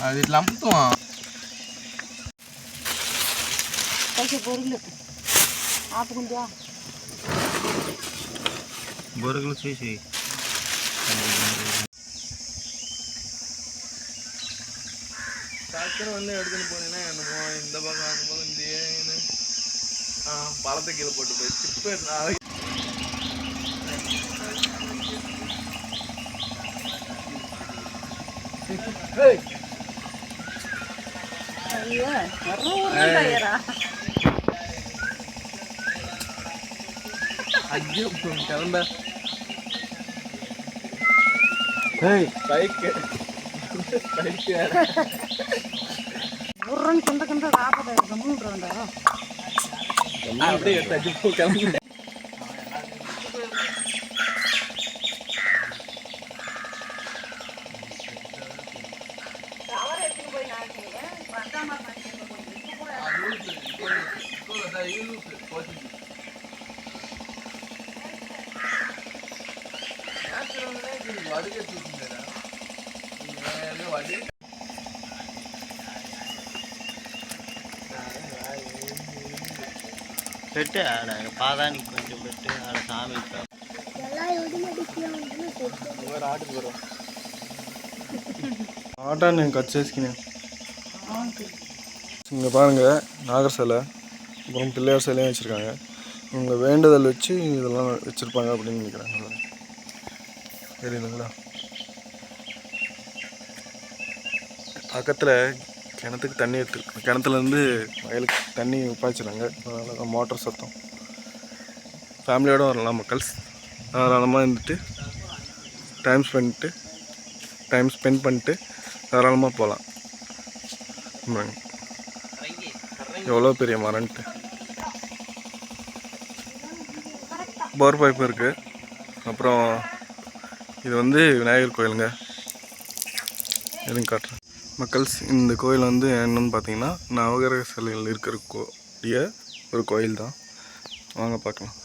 అది ఇట్లా అమ్ముతావా బొరుగులు చేసి சக்கரை வந்து எடுத்துன்னு போனீங்கன்னா என்னமோ இந்த பக்கம் அந்த பக்கம் இந்த பழத்தை கீழே போட்டு போய் சிப்பு ஐயோ கிளம்ப bike burung kentang apa dari kamu beranda? Abdi kita jumpa kamu. பெட்டு ஆட பாதானிக்கு கொஞ்சம் பெட்டு ஆட சாமி ஆட்டுக்கு வரும் ஆட்டான்னு கட் చేసుకుని இங்கே பாருங்கள் நாகர் சிலை அப்புறம் பிள்ளையார் சிலையும் வச்சுருக்காங்க. இவங்க வேண்டுதல் வச்சு இதெல்லாம் வச்சுருப்பாங்க அப்படின்னு நினைக்கிறாங்க. தெரியுதுங்களா? பக்கத்தில் கிணத்துக்கு தண்ணி எடுத்துருக்கு. கிணத்துலேருந்து வயலுக்கு தண்ணி பாய்ச்சிடுறாங்க. அதனால தான் மோட்டர் சத்தம். ஃபேமிலியோடு வரலாம் மக்கள்ஸ். தாராளமாக இருந்துட்டு டைம் ஸ்பெண்ட் பண்ணிட்டு தாராளமாக போகலாம். எவ்வளோ பெரிய மரன்ட்டு போர் பைப்பு இருக்குது. அப்புறம் இது வந்து விநாயகர் கோயிலுங்க. எதுவும் காட்டுறேன் மக்கள்ஸ். இந்த கோயில் வந்து என்னன்னு பார்த்தீங்கன்னா நவகிரக சிலைகள் இருக்கக்கூடிய ஒரு கோயில் தான். வாங்க பார்க்கலாம்.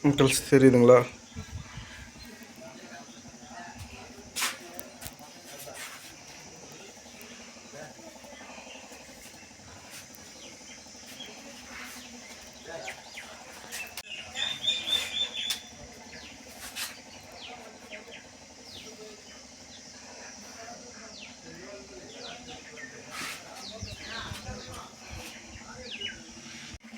மக்கள்ஸ் தெரியுதுங்களா?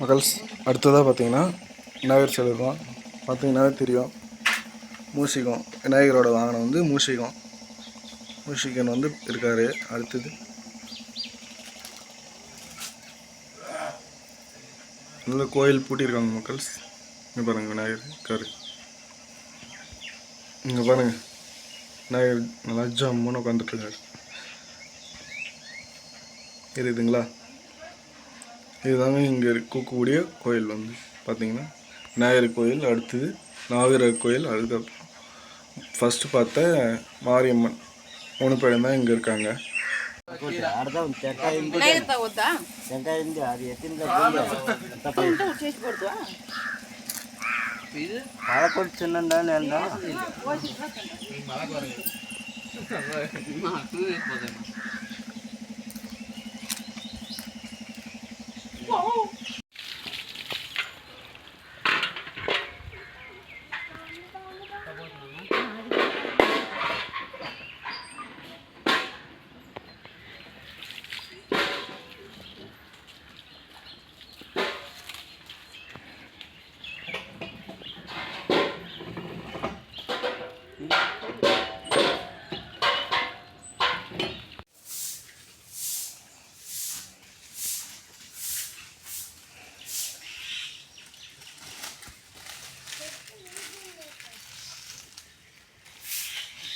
மக்கள்ஸ் அடுத்ததாக பார்த்தீங்கன்னா விநாயகர் சிலை தான். பார்த்தீங்கன்னாவே தெரியும். மூஷிகம் விநாயகரோட வாகனம் வந்து மூஷிகன் வந்து இருக்கார். அடுத்தது நல்ல கோயில் பூட்டியிருக்காங்க மக்கள்ஸ். இங்கே பாருங்கள் விநாயகர் இருக்கார். இங்கே பாருங்கள் விநாயகர் நல்லா ஜம்முன்னு உட்காந்துட்ருக்காரு. தெரியுதுங்களா? இதுதாங்க இங்கே இருக்கக்கூடிய கோயில் வந்து பார்த்தீங்கன்னா விநாயகர் கோயில், அடுத்தது நவகிரக கோயில், அதுக்கப்புறம் ஃபஸ்ட்டு பார்த்த மாரியம்மன் 3 பேரும் தான் இங்கே இருக்காங்க.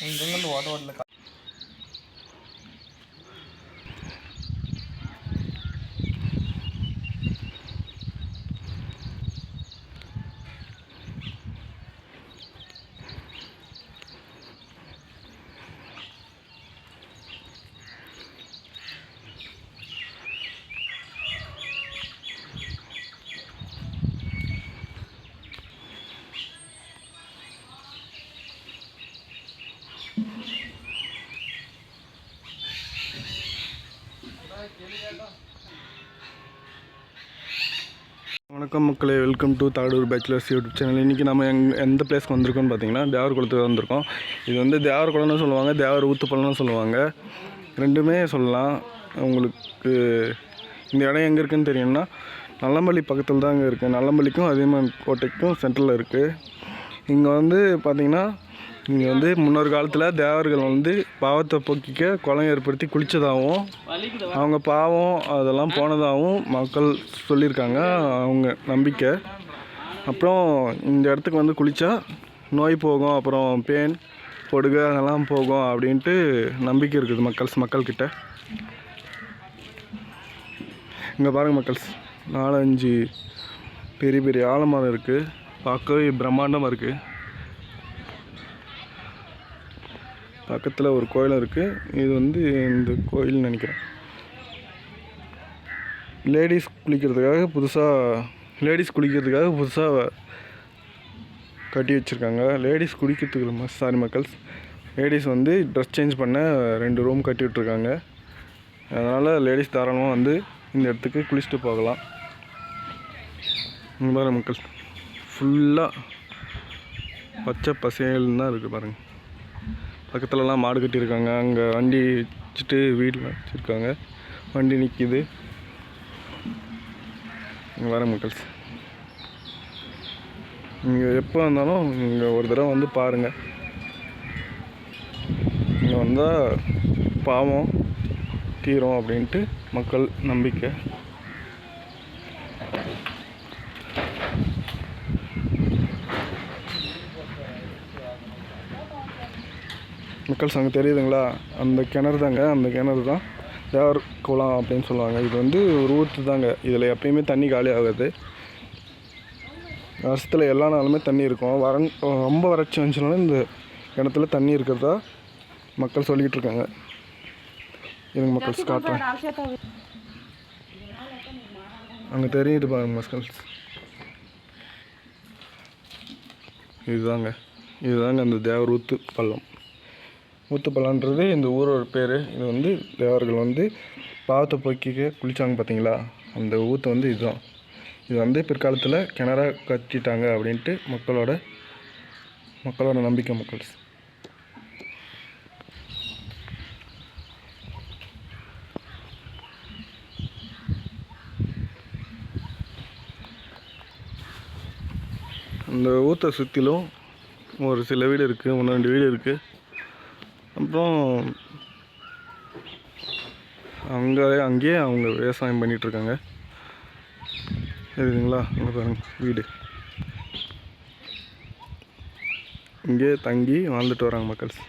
இங்கேருந்து ஓட்டல வணக்கம் மக்களே, வெல்கம் டு தாடூர் பேச்சுலர்ஸ் யூடியூப் சேனல். இன்றைக்கி நம்ம எந்த பிளேஸ்க்கு வந்திருக்கோம்னு பார்த்தீங்கன்னா தேவர் குளத்துக்கு வந்திருக்கோம். இது வந்து தேவர் குளம்னு சொல்லுவாங்க, தேவர் ஊத்துப்பள்ளம்னு சொல்லுவாங்க, ரெண்டுமே சொல்லலாம். உங்களுக்கு இந்த இடம் எங்கே இருக்குதுன்னு தெரியும்னா நல்லம்பள்ளி பக்கத்தில் தான் இங்கே இருக்குது. நல்லம்பள்ளிக்கும் அதியமான் கோட்டைக்கும் சென்டரில் இருக்குது. இங்கே வந்து பார்த்திங்கன்னா இங்கே வந்து முன்னொரு காலத்தில் தேவர்கள் வந்து பாவத்தை போக்கிக்க குளம் ஏற்படுத்தி குளித்ததாகவும் அவங்க பாவம் அதெல்லாம் போனதாகவும் மக்கள் சொல்லியிருக்காங்க, அவங்க நம்பிக்கை. அப்புறம் இந்த இடத்துக்கு வந்து குளித்தா நோய் போகும், அப்புறம் பேன் பொடுகு அதெல்லாம் போகும் அப்படின்ட்டு நம்பிக்கை இருக்குது மக்கள்கிட்ட. இங்கே பாருங்கள் மக்கள்ஸ், 4-5 பெரிய பெரிய ஆலமரம் இருக்குது, பார்க்கவே பிரம்மாண்டமாக இருக்குது. பக்கத்தில் ஒரு கோயிலும் இருக்குது. இது வந்து இந்த கோயில்னு நினைக்கிறேன். லேடிஸ் குளிக்கிறதுக்காக புதுசாக கட்டி வச்சுருக்காங்க. லேடிஸ் குளிக்கிறதுக்கு சாரி மக்கள்ஸ், லேடிஸ் வந்து ட்ரெஸ் சேஞ்ச் பண்ண 2 ரூம் கட்டி விட்ருக்காங்க. அதனால் லேடிஸ் தாராளமாக வந்து இந்த இடத்துக்கு குளிச்சுட்டு போகலாம். இங்கே பாருங்கள் மக்கள், ஃபுல்லாக பச்சை பசேல்னு தான் இருக்குது பாருங்கள். பக்கத்துலலாம் மாடு கட்டியிருக்காங்க, அங்கே வண்டி வச்சுட்டு வீட்டில் வச்சுருக்காங்க, வண்டி நிற்கிது. இங்கே வர மக்கள்ஸ், இங்கே எப்போ வந்தாலும் இங்கே ஒரு தடவை வந்து பாருங்கள். இங்கே வந்தால் பாவம் தீரும் அப்படின்ட்டு மக்கள் நம்பிக்கை. மக்கள்ஸ் அங்கே தெரியுதுங்களா, அந்த கிணறு தான் தேவர் குளம் அப்படின்னு சொல்லுவாங்க. இது வந்து ஒரு ஊற்று தாங்க, இதில் எப்பயுமே தண்ணி காலி ஆகாது. வருஷத்தில் எல்லா நாளுமே தண்ணி இருக்கும். ரொம்ப வறட்சி வந்துச்சுனாலும் இந்த கிணத்துல தண்ணி இருக்கிறதா மக்கள் சொல்லிக்கிட்டு இருக்காங்க. இதுங்க மக்கள்ஸ் காட்டுறேன், அங்கே தெரியுது பாருங்க மக்கள்ஸ். இதுதாங்க அந்த தேவர் ஊத்துப்பள்ளம்ன்றது இந்த ஊரோட பேர். இது வந்து தேவர்கள் வந்து பாவத்தை போக்கிக்க குளித்தாங்க பார்த்தீங்களா, அந்த ஊற்று வந்து இதுதான். இது வந்து பிற்காலத்தில் கிணறா கட்டிட்டாங்க அப்படின்ட்டு மக்களோட நம்பிக்கை மக்கள்ஸ். அந்த ஊற்றை சுற்றிலும் ஒரு சில வீடு இருக்குது, 1-2 வீடு இருக்குது. அப்புறம் அங்கேயே அவங்க விவசாயம் பண்ணிகிட்ருக்காங்க. சரிங்களா, அங்கே பாருங்கள் வீடு, இங்கேயே தங்கி வாழ்ந்துட்டு வராங்க மக்கள்ஸ்.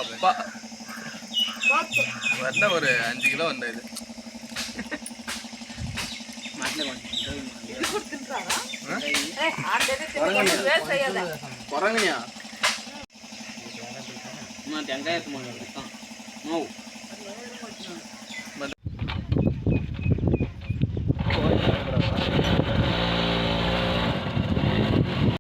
அப்பா வரல ஒரு 5 கிலோ வந்த இது குரங்கனியா தேங்காய்